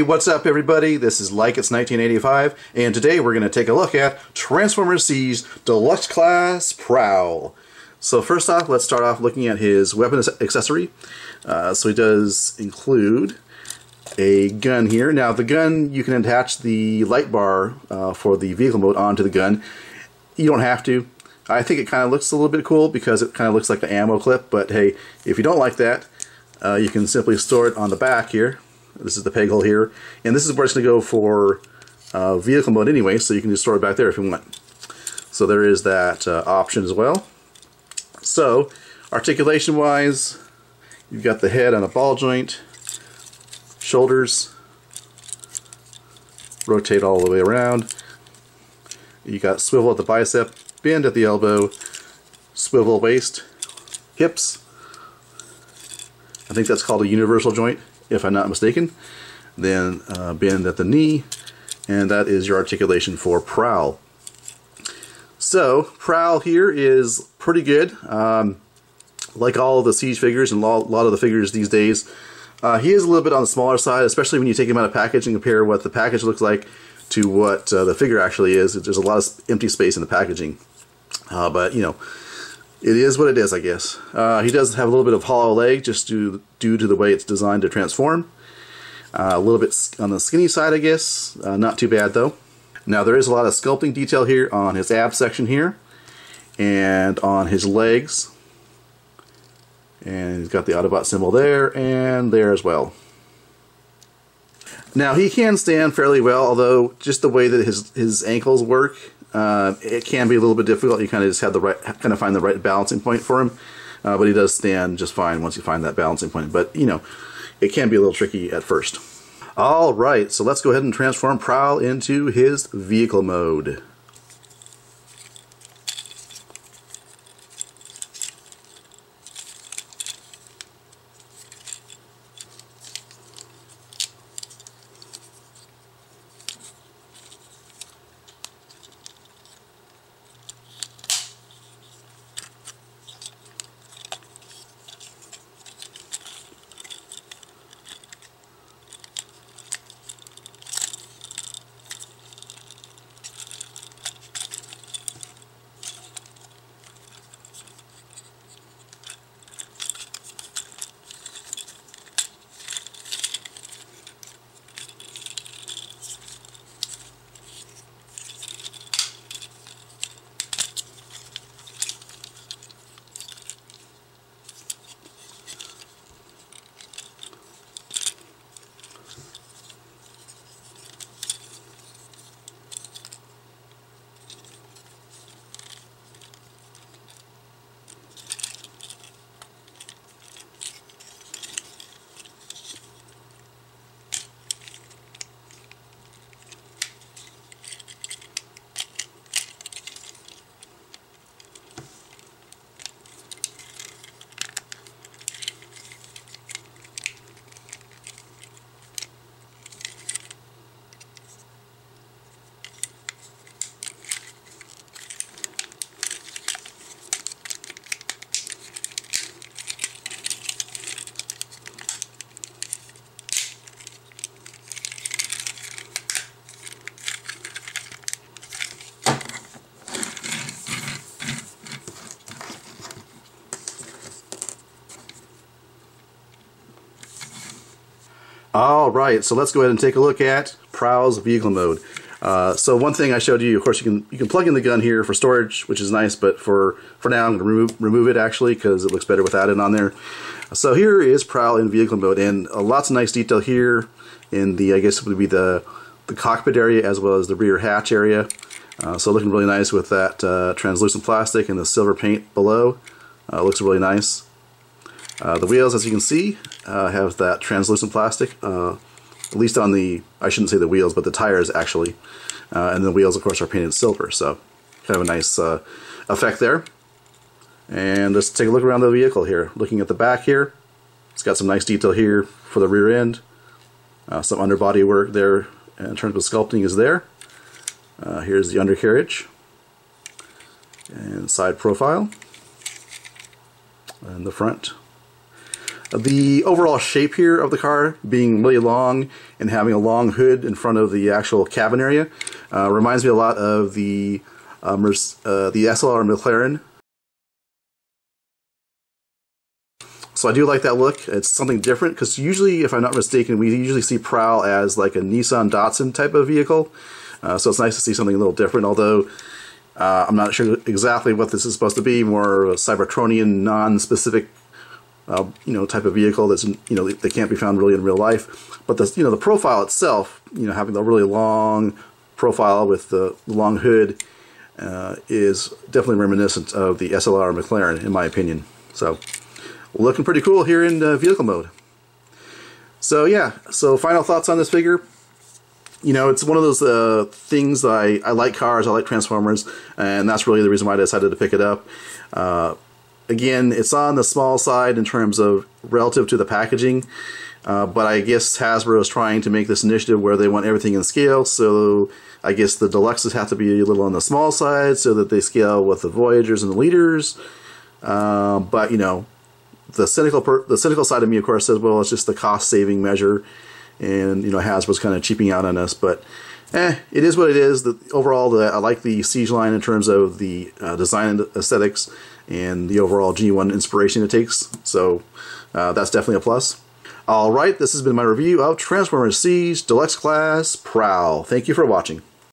what's up everybody? This is Likeits1985 and today we're going to take a look at Transformers C's Deluxe Class Prowl. So first off, let's start off looking at his weapon accessory. So he does include a gun here. Now the gun, you can attach the light bar for the vehicle mode onto the gun. You don't have to. I think it kind of looks a little bit cool because it kind of looks like an ammo clip, but hey, if you don't like that, you can simply store it on the back here. This is the peg hole here, and this is where it's going to go for vehicle mode anyway, so you can just store it back there if you want. So there is that option as well. So articulation wise, you've got the head on a ball joint, shoulders, rotate all the way around. You got swivel at the bicep, bend at the elbow, swivel waist, hips. I think that's called a universal joint, if I'm not mistaken. Then bend at the knee, and that is your articulation for Prowl. So Prowl here is pretty good. Like all of the Siege figures and a lot of the figures these days, he is a little bit on the smaller side, especially when you take him out of package and compare what the package looks like to what the figure actually is. There's a lot of empty space in the packaging, but you know, it is what it is, I guess. He does have a little bit of hollow leg just due to the way it's designed to transform. A little bit on the skinny side, I guess. Not too bad, though. Now, there is a lot of sculpting detail here on his ab section here and on his legs. And he's got the Autobot symbol there and there as well. Now, he can stand fairly well, although just the way that his ankles work, it can be a little bit difficult. You kind of just have to find the right balancing point for him, but he does stand just fine once you find that balancing point. But you know, it can be a little tricky at first. All right, so let's go ahead and transform Prowl into his vehicle mode. Alright, so let's go ahead and take a look at Prowl's vehicle mode. So one thing I showed you, of course, you can plug in the gun here for storage, which is nice, but for now I'm going to remove it actually because it looks better without it on there. So here is Prowl in vehicle mode, and lots of nice detail here in the, I guess it would be the cockpit area as well as the rear hatch area. So looking really nice with that translucent plastic and the silver paint below. Looks really nice. The wheels, as you can see, have that translucent plastic, at least on the, I shouldn't say the wheels, but the tires actually. And the wheels, of course, are painted silver, so kind of a nice effect there. And let's take a look around the vehicle here. Looking at the back here, it's got some nice detail here for the rear end. Some underbody work there in terms of sculpting is there. Here's the undercarriage and side profile and the front. The overall shape here of the car being really long and having a long hood in front of the actual cabin area reminds me a lot of the SLR McLaren. So I do like that look. It's something different because usually, if I'm not mistaken, we usually see Prowl as like a Nissan Datsun type of vehicle. So it's nice to see something a little different, although I'm not sure exactly what this is supposed to be. More of a Cybertronian, non-specific, type of vehicle that's that can't be found really in real life. But the profile itself, having the really long profile with the long hood, is definitely reminiscent of the SLR McLaren, in my opinion. So looking pretty cool here in vehicle mode. So yeah, so final thoughts on this figure. It's one of those things that I like cars, I like Transformers, and that's really the reason why I decided to pick it up. Again, it's on the small side in terms of relative to the packaging, but I guess Hasbro is trying to make this initiative where they want everything in scale, so I guess the Deluxes have to be a little on the small side so that they scale with the Voyagers and the Leaders. But the cynical side of me, of course, says, well, it's just the cost-saving measure, and Hasbro's kind of cheaping out on us. But it is what it is. Overall, I like the Siege line in terms of the design and aesthetics and the overall G1 inspiration it takes. So that's definitely a plus. All right, this has been my review of Transformers Siege Deluxe Class Prowl. Thank you for watching.